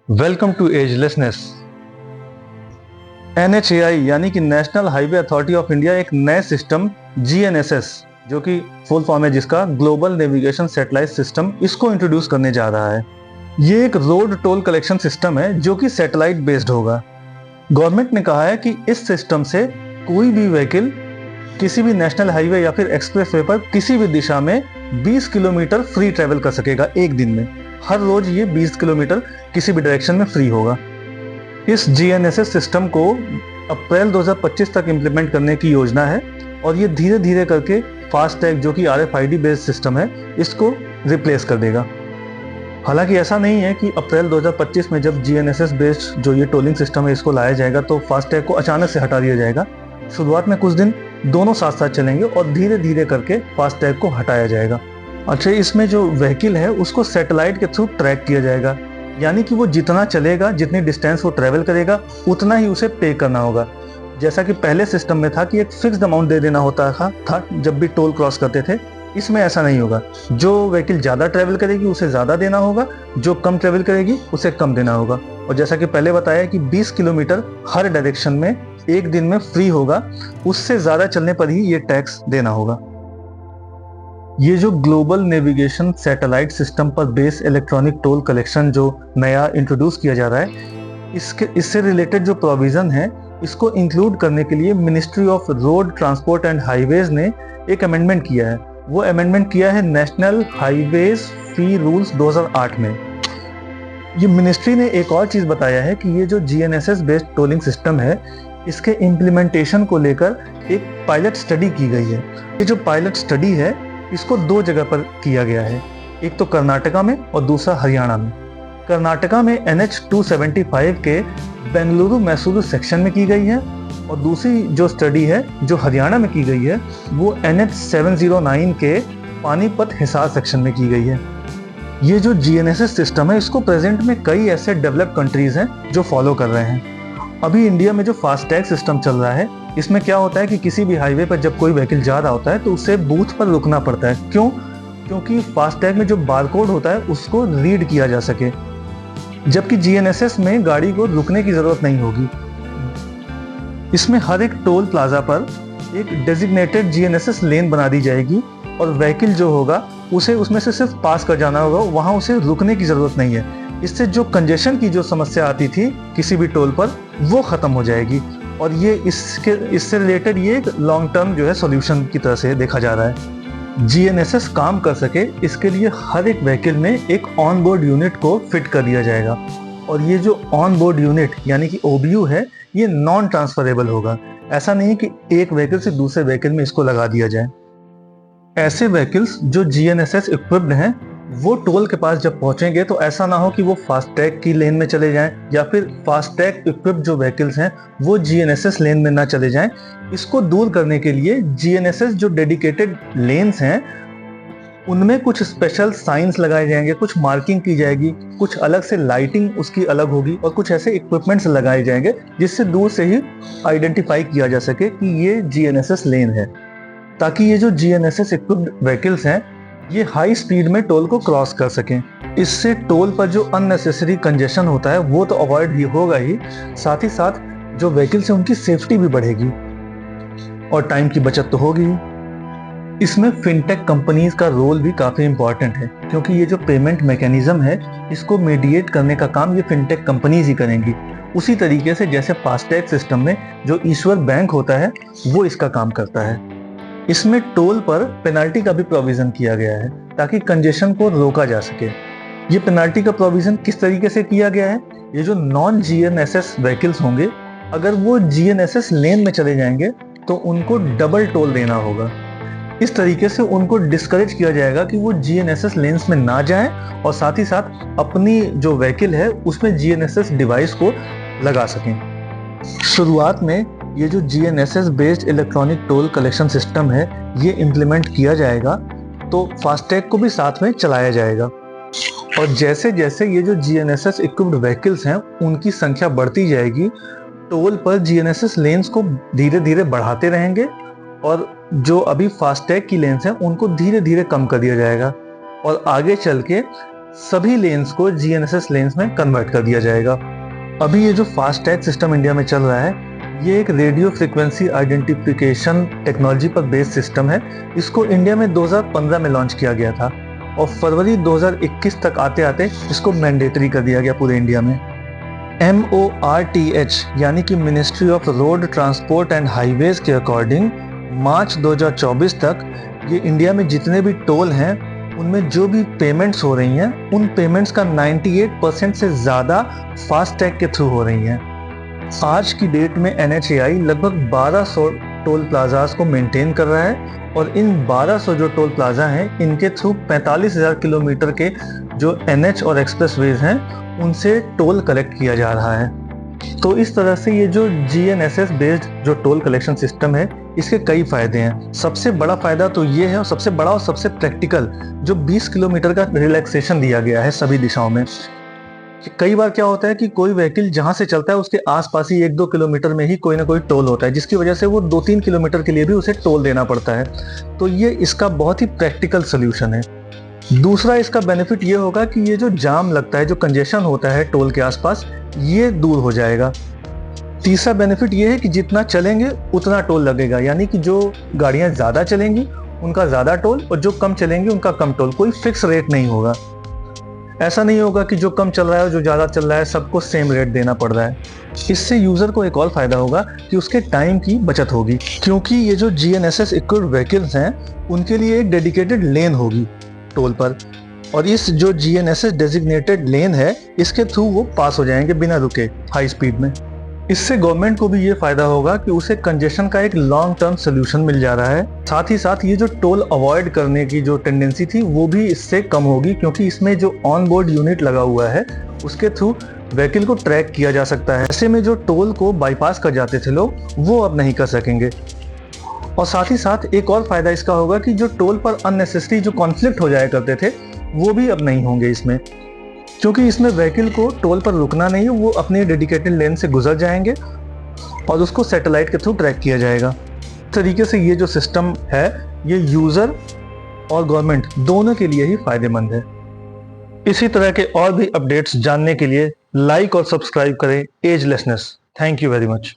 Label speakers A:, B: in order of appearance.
A: Welcome to एजलेसनेस। NHAI यानी कि national highway authority of India एक नए सिस्टम GNSS, जो कि फुल फॉर्म है जिसका ग्लोबल नेविगेशन सैटेलाइट सिस्टम, इसको इंट्रोड्यूस करने जा रहा है। ये एक रोड टोल कलेक्शन सिस्टम है जो कि सैटेलाइट बेस्ड होगा। गवर्नमेंट ने कहा है कि इस सिस्टम से कोई भी व्हीकल किसी भी नेशनल हाईवे या फिर एक्सप्रेसवे पर किसी भी दिशा में 20 किलोमीटर फ्री ट्रेवल कर सकेगा एक दिन में। हर रोज ये 20 किलोमीटर किसी भी डायरेक्शन में फ्री होगा। इस GNSS सिस्टम को अप्रैल 2025 तक इम्प्लीमेंट करने की योजना है और ये धीरे धीरे करके फास्टैग, जो कि RFID बेस्ड सिस्टम है, इसको रिप्लेस कर देगा। हालांकि ऐसा नहीं है कि अप्रैल 2025 में जब GNSS बेस्ड जो ये टोलिंग सिस्टम है इसको लाया जाएगा तो फास्टैग को अचानक से हटा दिया जाएगा। शुरुआत में कुछ दिन दोनों साथ साथ चलेंगे और धीरे धीरे करके फास्टैग को हटाया जाएगा। अच्छा, इसमें जो व्हीकल है उसको सैटेलाइट के थ्रू ट्रैक किया जाएगा, यानी कि वो जितना चलेगा, जितनी डिस्टेंस वो ट्रेवल करेगा, उतना ही उसे पे करना होगा। जैसा कि पहले सिस्टम में था कि एक फिक्स्ड अमाउंट दे देना होता था जब भी टोल क्रॉस करते थे। इसमें ऐसा नहीं होगा। जो व्हीकल ज़्यादा ट्रेवल करेगी उसे ज़्यादा देना होगा, जो कम ट्रेवल करेगी उसे कम देना होगा। और जैसा कि पहले बताया कि 20 किलोमीटर हर डायरेक्शन में एक दिन में फ्री होगा, उससे ज़्यादा चलने पर ही ये टैक्स देना होगा। ये जो ग्लोबल नेविगेशन सैटेलाइट सिस्टम पर बेस इलेक्ट्रॉनिक टोल कलेक्शन जो नया इंट्रोड्यूस किया जा रहा है, इससे रिलेटेड जो प्रोविज़न है इसको इंक्लूड करने के लिए ministry of road transport and highways ने एक अमेंडमेंट किया है। वो अमेंडमेंट किया है नेशनल हाईवेज फी रूल्स 2008 में। ये मिनिस्ट्री ने एक और चीज़ बताया है कि ये जो GNSS बेस्ड टोलिंग सिस्टम है, इसके इम्प्लीमेंटेशन को लेकर एक पायलट स्टडी की गई है। ये जो पायलट स्टडी है इसको दो जगह पर किया गया है, एक तो कर्नाटका में और दूसरा हरियाणा में। कर्नाटका में NH 275 के बेंगलुरु मैसूरू सेक्शन में की गई है और दूसरी जो स्टडी है जो हरियाणा में की गई है वो NH 709 के पानीपत हिसार सेक्शन में की गई है। ये जो GNSS सिस्टम है इसको प्रेजेंट में कई ऐसे डेवलप्ड कंट्रीज हैं जो फॉलो कर रहे हैं। अभी इंडिया में जो फास्टैग सिस्टम चल रहा है, इसमें क्या होता है कि किसी भी हाईवे पर जब कोई व्हीकल जा रहा होता है तो उसे बूथ पर रुकना पड़ता है। क्यों? क्योंकि फास्टैग में जो बारकोड होता है उसको रीड किया जा सके, जबकि GNSS में गाड़ी को रुकने की जरूरत नहीं होगी। इसमें हर एक टोल प्लाजा पर एक डेजिग्नेटेड GNSS लेन बना दी जाएगी और व्हीकल जो होगा उसे उसमें से सिर्फ पास कर जाना होगा, वहाँ उसे रुकने की जरूरत नहीं है। इससे जो कंजेशन की जो समस्या आती थी किसी भी टोल पर, वो खत्म हो जाएगी और ये इससे रिलेटेड ये एक लॉन्ग टर्म जो है सॉल्यूशन की तरह से देखा जा रहा है। GNSS काम कर सके इसके लिए हर एक व्हीकल में एक ऑन बोर्ड यूनिट को फिट कर दिया जाएगा और ये जो ऑन बोर्ड यूनिट यानी कि OBU है, ये नॉन ट्रांसफरेबल होगा। ऐसा नहीं कि एक व्हीकल से दूसरे व्हीकल में इसको लगा दिया जाए। ऐसे व्हीकल्स जो GNSS इक्विप्ड हैं वो टोल के पास जब पहुंचेंगे तो ऐसा ना हो कि वो फास्टैग की लेन में चले जाएं या फिर फास्टैग इक्विप्ड जो व्हीकल्स हैं वो GNSS लेन में ना चले जाएं। इसको दूर करने के लिए GNSS जो डेडिकेटेड लेन्स हैं उनमें कुछ स्पेशल साइंस लगाए जाएंगे, कुछ मार्किंग की जाएगी, कुछ अलग से लाइटिंग उसकी अलग होगी और कुछ ऐसे इक्विपमेंट्स लगाए जाएंगे जिससे दूर से ही आइडेंटिफाई किया जा सके कि ये GNSS लेन है, ताकि ये जो GNSS इक्विप्ड व्हीकल्स हैं ये हाई स्पीड में टोल को क्रॉस कर सकें। इससे टोल पर जो अननेसेसरी कंजेशन होता है वो तो अवॉइड ही होगा ही, साथ ही साथ जो व्हीकल्स हैं उनकी सेफ्टी भी बढ़ेगी और टाइम की बचत तो होगी ही। इसमें फिनटेक कंपनीज का रोल भी काफ़ी इंपॉर्टेंट है, क्योंकि ये जो पेमेंट मैकेनिज्म है इसको मीडिएट करने का काम ये फिनटेक कंपनीज ही करेंगी। उसी तरीके से जैसे फास्टैग सिस्टम में जो ईश्वर बैंक होता है वो इसका काम करता है। इसमें टोल पर पेनाल्टी का भी प्रोविजन किया गया है ताकि कंजेशन को रोका जा सके। ये पेनाल्टी का प्रोविजन किस तरीके से किया गया है? ये जो नॉन GNSS व्हीकल्स होंगे, अगर वो GNSS लेन में चले जाएंगे तो उनको डबल टोल देना होगा। इस तरीके से उनको डिस्करेज किया जाएगा कि वो GNSS लेन्स में ना जाएं और साथ ही साथ अपनी जो व्हीकल है उसमें GNSS डिवाइस को लगा सकें। शुरुआत में ये जो GNSS based electronic toll collection system है ये इम्प्लीमेंट किया जाएगा तो फास्टैग को भी साथ में चलाया जाएगा और जैसे जैसे ये जो GNSS इक्विप्ड व्हीकल्स हैं उनकी संख्या बढ़ती जाएगी, टोल पर GNSS लेन्स को धीरे धीरे बढ़ाते रहेंगे और जो अभी फास्टैग की लेन्स हैं उनको धीरे धीरे कम कर दिया जाएगा और आगे चल के सभी लेन्स को GNSS लेन्स में कन्वर्ट कर दिया जाएगा। अभी ये जो फास्ट टैग सिस्टम इंडिया में चल रहा है, ये एक रेडियो फ्रीक्वेंसी आइडेंटिफिकेशन टेक्नोलॉजी पर बेस्ड सिस्टम है। इसको इंडिया में 2015 में लॉन्च किया गया था और फरवरी 2021 तक आते आते इसको मैंडेटरी कर दिया गया पूरे इंडिया में। MORTH यानी कि ministry of road transport and highways के अकॉर्डिंग मार्च 2024 तक ये इंडिया में जितने भी टोल हैं उनमें जो भी पेमेंट्स हो रही हैं, उन पेमेंट्स का 98% से ज़्यादा फास्टैग के थ्रू हो रही हैं। आज की डेट में NHAI लगभग 1200 टोल प्लाजाज को मेंटेन कर रहा है और इन 1200 जो टोल प्लाजा हैं, इनके थ्रू 45,000 किलोमीटर के जो NH और एक्सप्रेसवेज हैं उनसे टोल कलेक्ट किया जा रहा है। तो इस तरह से ये जो GNSS बेस्ड जो टोल कलेक्शन सिस्टम है, इसके कई फायदे हैं। सबसे बड़ा फायदा तो ये है, और सबसे बड़ा और सबसे प्रैक्टिकल, जो 20 किलोमीटर का रिलैक्सेशन दिया गया है सभी दिशाओं में। कई बार क्या होता है कि कोई व्हीकल जहां से चलता है उसके आसपास ही 1-2 किलोमीटर में ही कोई ना कोई टोल होता है, जिसकी वजह से वो 2-3 किलोमीटर के लिए भी उसे टोल देना पड़ता है। तो ये इसका बहुत ही प्रैक्टिकल सोल्यूशन है। दूसरा इसका बेनिफिट ये होगा कि ये जो जाम लगता है, जो कंजेशन होता है टोल के आसपास, ये दूर हो जाएगा। तीसरा बेनिफिट ये है कि जितना चलेंगे उतना टोल लगेगा, यानी कि जो गाड़ियां ज़्यादा चलेंगी उनका ज़्यादा टोल और जो कम चलेंगी उनका कम टोल। कोई फिक्स रेट नहीं होगा। ऐसा नहीं होगा कि जो कम चल रहा है और जो ज़्यादा चल रहा है सबको सेम रेट देना पड़ रहा है। इससे यूज़र को एक और फ़ायदा होगा कि उसके टाइम की बचत होगी, क्योंकि ये जो GNSS इक्विप्ड व्हीकल्स हैं उनके लिए एक डेडिकेटेड लेन होगी टोल पर, और इस जो GNSS डेजिग्नेटेड लेन है इसके थ्रू वो पास हो जाएंगे बिना रुके हाई स्पीड में। इससे गवर्नमेंट को भी ये फायदा होगा कि उसे कंजेशन का एक लॉन्ग टर्म सोल्यूशन मिल जा रहा है। साथ ही साथ ये जो टोल अवॉइड करने की जो टेंडेंसी थी वो भी इससे कम होगी, क्योंकि इसमें जो ऑन बोर्ड यूनिट लगा हुआ है उसके थ्रू व्हीकल को ट्रैक किया जा सकता है। ऐसे में जो टोल को बाईपास कर जाते थे लोग, वो अब नहीं कर सकेंगे। और साथ ही साथ एक और फायदा इसका होगा कि जो टोल पर अननेसेसरी जो कॉन्फ्लिक्ट हो जाया करते थे वो भी अब नहीं होंगे इसमें, क्योंकि इसमें व्हीकल को टोल पर रुकना नहीं है, वो अपने डेडिकेटेड लेन से गुजर जाएंगे और उसको सैटेलाइट के थ्रू ट्रैक किया जाएगा। इस तरीके से ये जो सिस्टम है ये यूज़र और गवर्नमेंट दोनों के लिए ही फायदेमंद है। इसी तरह के और भी अपडेट्स जानने के लिए लाइक और सब्सक्राइब करें agelessness. Thank you very much.